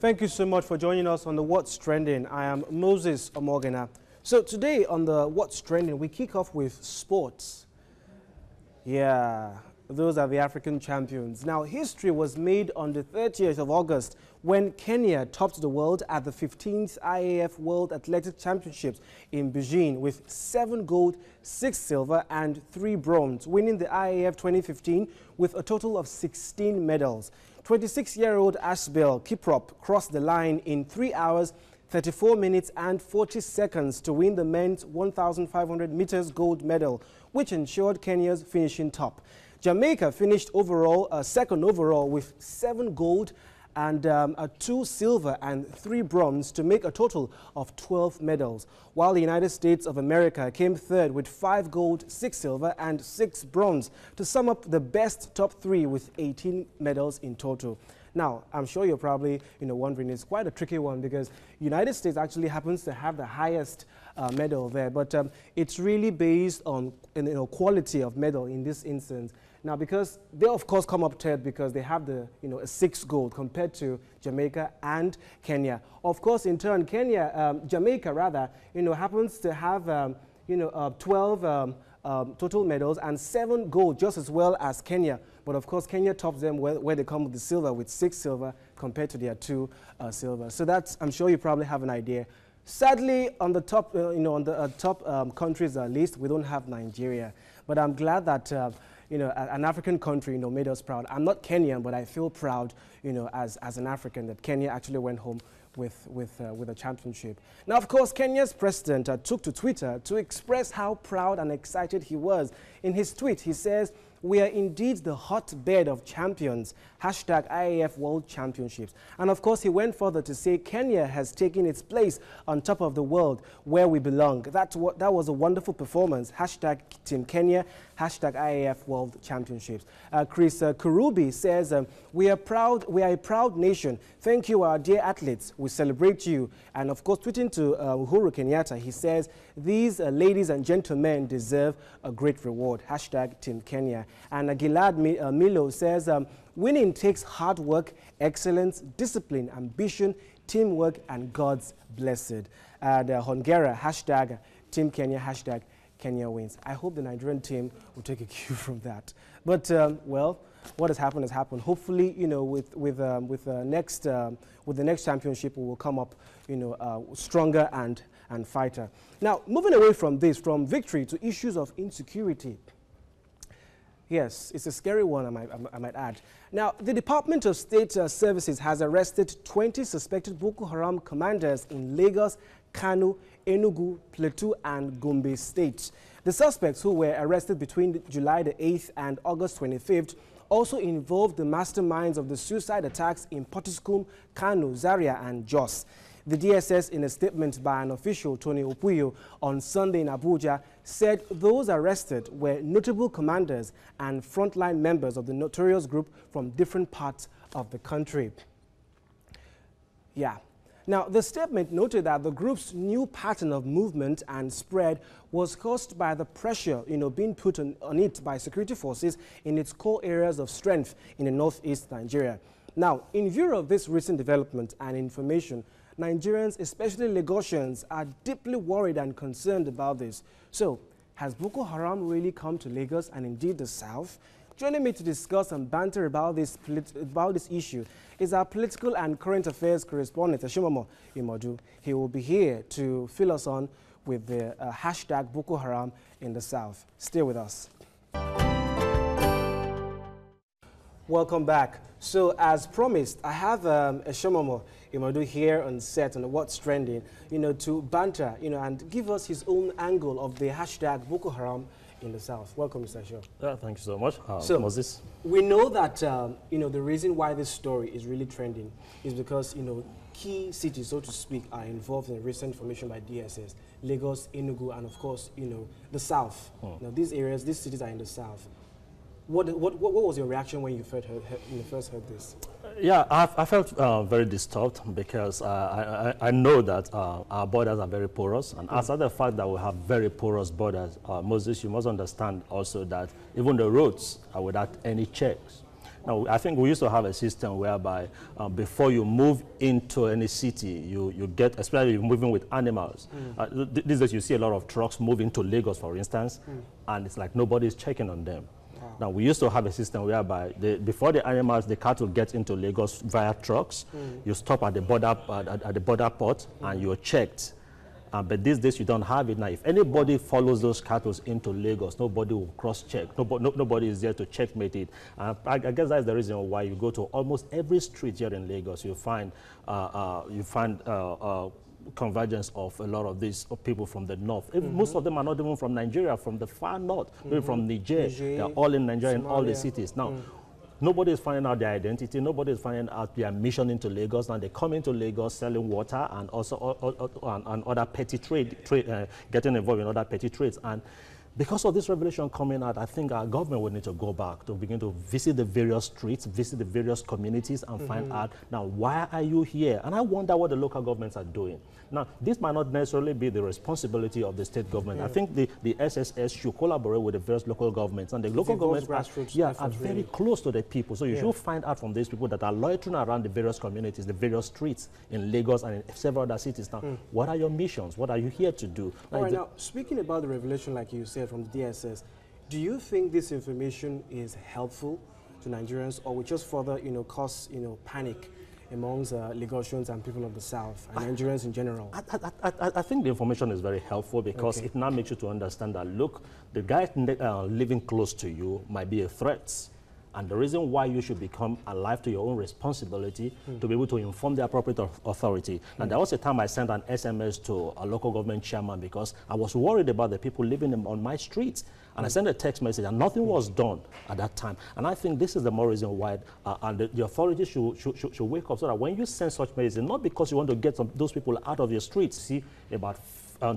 Thank you so much for joining us on the What's Trending. I am Moses Omogena. So today on the What's Trending, we kick off with sports. Yeah, those are the African champions. Now, history was made on the 30th of August when Kenya topped the world at the 15th IAF World Athletics Championships in Beijing with 7 gold, 6 silver and 3 bronze, winning the IAF 2015 with a total of 16 medals. 26-year-old Ashbel Kiprop crossed the line in 3 hours, 34 minutes and 40 seconds to win the men's 1,500 meters gold medal, which ensured Kenya's finishing top. Jamaica finished second overall with 7 gold and 2 silver and 3 bronze to make a total of 12 medals, while the United States of America came third with 5 gold, 6 silver and 6 bronze to sum up the best top 3 with 18 medals in total. Now, I'm sure you're probably wondering, it's quite a tricky one because United States actually happens to have the highest medal there, but it's really based on quality of medal in this instance. Now, because they of course come up third because they have the a 6 gold compared to Jamaica and Kenya. Of course, in turn, Jamaica rather happens to have 12 total medals and 7 gold, just as well as Kenya. But of course, Kenya tops them where they come with the silver, with 6 silver compared to their 2 silver. So that's, I'm sure you probably have an idea. Sadly, on the top, top countries list, we don't have Nigeria. But I'm glad that an African country made us proud. I'm not Kenyan, but I feel proud, as an African, that Kenya actually went home with a championship. Now, of course, Kenya's president took to Twitter to express how proud and excited he was. In his tweet, he says, "We are indeed the hotbed of champions, #IAF World Championships." And of course, he went further to say Kenya has taken its place on top of the world where we belong. That was a wonderful performance, #Team Kenya, #IAF World Championships. Chris Kurubi says, we are a proud nation. Thank you, our dear athletes. We celebrate you. And of course, tweeting to Uhuru Kenyatta, he says, these ladies and gentlemen deserve a great reward, #Team Kenya. And Gilad Milo says, winning takes hard work, excellence, discipline, ambition, teamwork, and God's blessed. And Hongera, #Team Kenya, #Kenya wins. I hope the Nigerian team will take a cue from that. But, well, what has happened has happened. Hopefully, with the next championship, we will come up, stronger and fighter. Now, moving away from this, from victory to issues of insecurity. Yes, it's a scary one, I might add. Now, the Department of State Services has arrested 20 suspected Boko Haram commanders in Lagos, Kano, Enugu, Plateau, and Gombe states. The suspects, who were arrested between July the 8th and August 25th, also involved the masterminds of the suicide attacks in Potiskum, Kano, Zaria, and Jos. The DSS, in a statement by an official, Tony Opuyo, on Sunday in Abuja, said those arrested were notable commanders and frontline members of the notorious group from different parts of the country. Yeah. Now, the statement noted that the group's new pattern of movement and spread was caused by the pressure, being put on it by security forces in its core areas of strength in the northeast Nigeria. Now, in view of this recent development and information, Nigerians, especially Lagosians, are deeply worried and concerned about this. So, has Boko Haram really come to Lagos and indeed the south? Joining me to discuss and banter about this issue is our political and current affairs correspondent, Ashimomo Imodu. He will be here to fill us on with the #Boko Haram in the south. Stay with us. Welcome back. So, as promised, I have Ashimomo Imodu here on set on What's Trending, to banter, and give us his own angle of the #Boko Haram in the south. Welcome, Mr. Shaw. Thank you so much, Moses. We know that, the reason why this story is really trending is because, key cities, so to speak, are involved in recent information by DSS. Lagos, Enugu, and of course, the south. Now, these cities are in the south. What was your reaction when you first heard this? Yeah, I felt very disturbed because I know that our borders are very porous, and aside the fact that we have very porous borders, Moses, you must understand also that even the roads are without any checks. Now, I think we used to have a system whereby before you move into any city, you get, especially moving with animals. These days you see a lot of trucks moving to Lagos, for instance, and it's like nobody's checking on them. Now, we used to have a system whereby before the animals, the cattle get into Lagos via trucks, you stop at the border port and you're checked. But these days you don't have it now. If anybody follows those cattle into Lagos, nobody will cross-check. Nobody is there to checkmate it. I guess that's the reason why you go to almost every street here in Lagos, you find convergence of a lot of these people from the north. Most of them are not even from Nigeria, from the far north, maybe from Niger. They're all in Nigeria, in all the cities. Now, nobody is finding out their identity. Nobody is finding out their mission into Lagos. Now they come into Lagos selling water and also and other petty trade, getting involved in other petty trades. And because of this revelation coming out, I think our government would need to go back to begin to visit the various streets, visit the various communities and find out, now, why are you here? And I wonder what the local governments are doing. Now, this might not necessarily be the responsibility of the state government. I think the SSS should collaborate with the various local governments. And the local governments are very close to the people. So you should find out from these people that are loitering around the various communities, the various streets in Lagos and in several other cities. Now, what are your missions? What are you here to do? All right, now, speaking about the revelation, like you said, from the DSS, do you think this information is helpful to Nigerians, or will just further, cause, panic amongst Lagosians and people of the South and Nigerians in general? I think the information is very helpful because it now makes you to understand that, look, the guy living close to you might be a threat. And the reason why you should become alive to your own responsibility to be able to inform the appropriate authority. And there was a time I sent an SMS to a local government chairman because I was worried about the people living on my streets. And I sent a text message and nothing was done at that time. And I think this is the more reason why and the authorities should wake up so that when you send such messages, not because you want to get those people out of your streets, see about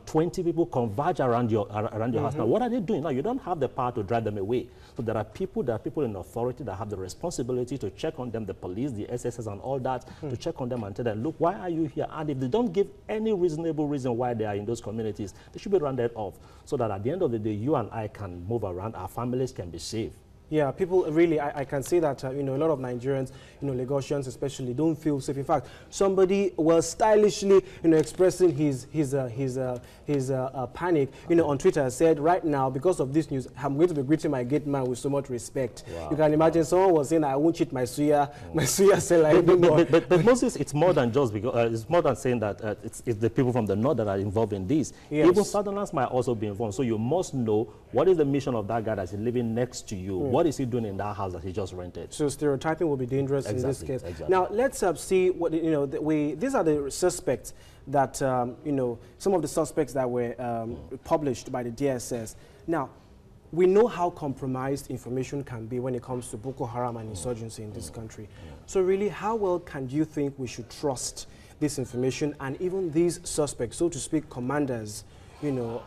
20 people converge around your house. Now, what are they doing? Now, you don't have the power to drive them away. So there are people in authority that have the responsibility to check on them, the police, the SSS and all that, to check on them and tell them, look, why are you here? And if they don't give any reasonable reason why they are in those communities, they should be rounded off so that at the end of the day, you and I can move around, our families can be safe. Yeah, people really, I can say that, a lot of Nigerians, Lagosians especially, don't feel safe. In fact, somebody was stylishly, expressing his panic, on Twitter, said, right now, because of this news, I'm going to be greeting my gate man with so much respect. Wow. You can imagine someone was saying, I won't cheat my suya seller anymore. But Moses, it's more than just because, it's more than saying that it's the people from the north that are involved in this. Yes. Even Southerners might also be involved. So you must know what is the mission of that guy that's living next to you. What is he doing in that house that he just rented? So stereotyping will be dangerous in this case. Exactly. Now let's see what these are the suspects that some of the suspects that were published by the DSS. Now we know how compromised information can be when it comes to Boko Haram and insurgency in this country. So really, how well can you think we should trust this information and even these suspects, so to speak, commanders,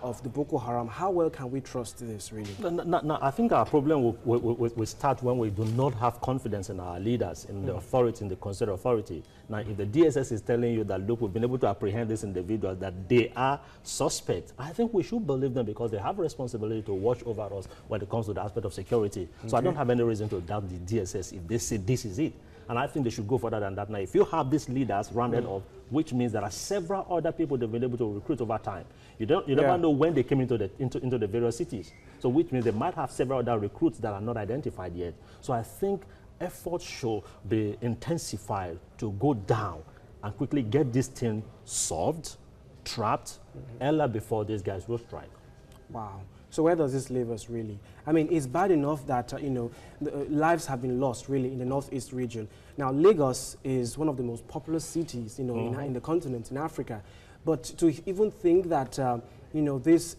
of the Boko Haram? How well can we trust this, really? No, I think our problem will start when we do not have confidence in our leaders, in the authority, in the considered authority. Now, if the DSS is telling you that, look, we've been able to apprehend these individuals, that they are suspects, I think we should believe them because they have a responsibility to watch over us when it comes to the aspect of security. So I don't have any reason to doubt the DSS if they say this is it. And I think they should go further than that. Now, if you have these leaders rounded off, which means there are several other people they've been able to recruit over time. You never know when they came into the various cities. So which means they might have several other recruits that are not identified yet. So I think efforts should be intensified to go down and quickly get this thing solved, trapped, earlier before these guys will strike. Wow. So where does this leave us, really? I mean, it's bad enough that, lives have been lost, really, in the northeast region. Now, Lagos is one of the most populous cities, in the continent, in Africa. But to even think that, this,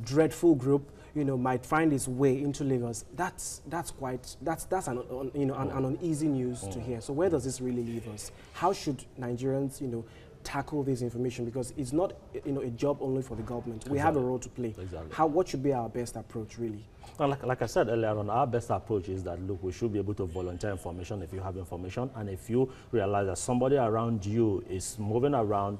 dreadful group, might find its way into Lagos, that's an uneasy news to hear. So where does this really leave us? How should Nigerians, tackle this information? Because it's not a job only for the government. We have a role to play. Exactly. What should be our best approach, really? Well, like I said earlier on, our best approach is that, look, we should be able to volunteer information if you have information, and if you realize that somebody around you is moving around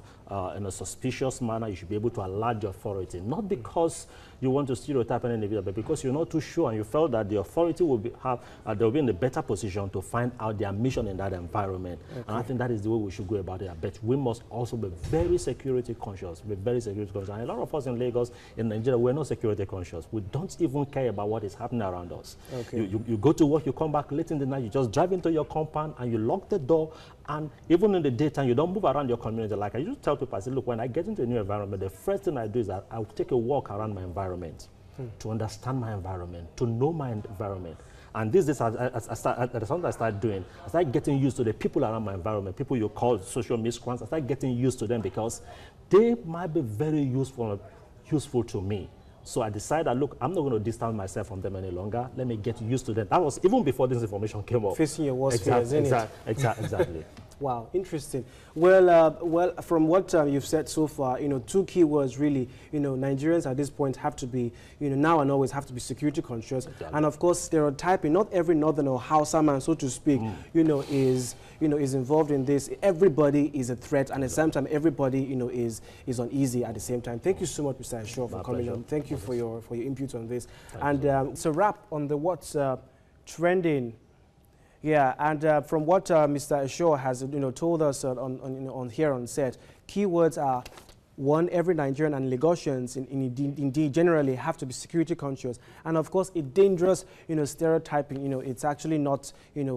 in a suspicious manner, you should be able to alert the authority, not because you want to stereotype an individual, but because you're not too sure and you felt that the authority will be, they'll be in a better position to find out their mission in that environment. Okay. And I think that is the way we should go about it. But we must also be very security conscious, And a lot of us in Lagos, in Nigeria, we're not security conscious. We don't even care about what is happening around us. Okay. You go to work, you come back late in the night, you just drive into your compound and you lock the door, and even in the daytime, you don't move around your community. Like I used to tell people, I say, look, when I get into a new environment, the first thing I do is that I'll take a walk around my environment to understand my environment, to know my environment. And this is something I started doing. I started getting used to the people around my environment, people you call social miscreants. I started getting used to them because they might be very useful to me. So I decided, look, I'm not going to distance myself from them any longer. Let me get used to them. That was even before this information came up. Facing your worst fears, isn't it? Exactly. Wow, interesting. Well, from what you've said so far, two key words really, Nigerians at this point have to be, now and always have to be security conscious. Exactly. And of course, stereotyping, not every Northern or Hausa man, so to speak, is involved in this. Everybody is a threat, and at the same time, everybody, is uneasy at the same time. Thank you so much, Mr. Esho, for coming on. Thank you for your input on this. And it's a wrap on the what's trending. Yeah, and from what Mr. Esho has told us on here on set, keywords are: one, every Nigerian and Lagosians indeed generally have to be security conscious, and of course, a dangerous stereotyping. It's actually not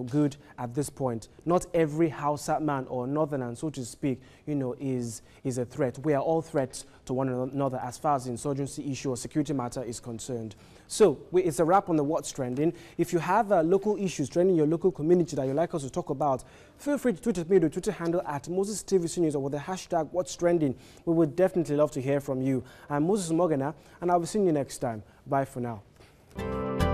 good at this point. Not every Hausa man or Northerner, so to speak, is a threat. We are all threats to one another as far as the insurgency issue or security matter is concerned. So it's a wrap on the What's Trending. If you have local issues trending in your local community that you'd like us to talk about, feel free to tweet at me with the Twitter handle at Moses TVC News or with the hashtag What's Trending. We would definitely love to hear from you. I'm Moses Morgana, and I'll be seeing you next time. Bye for now.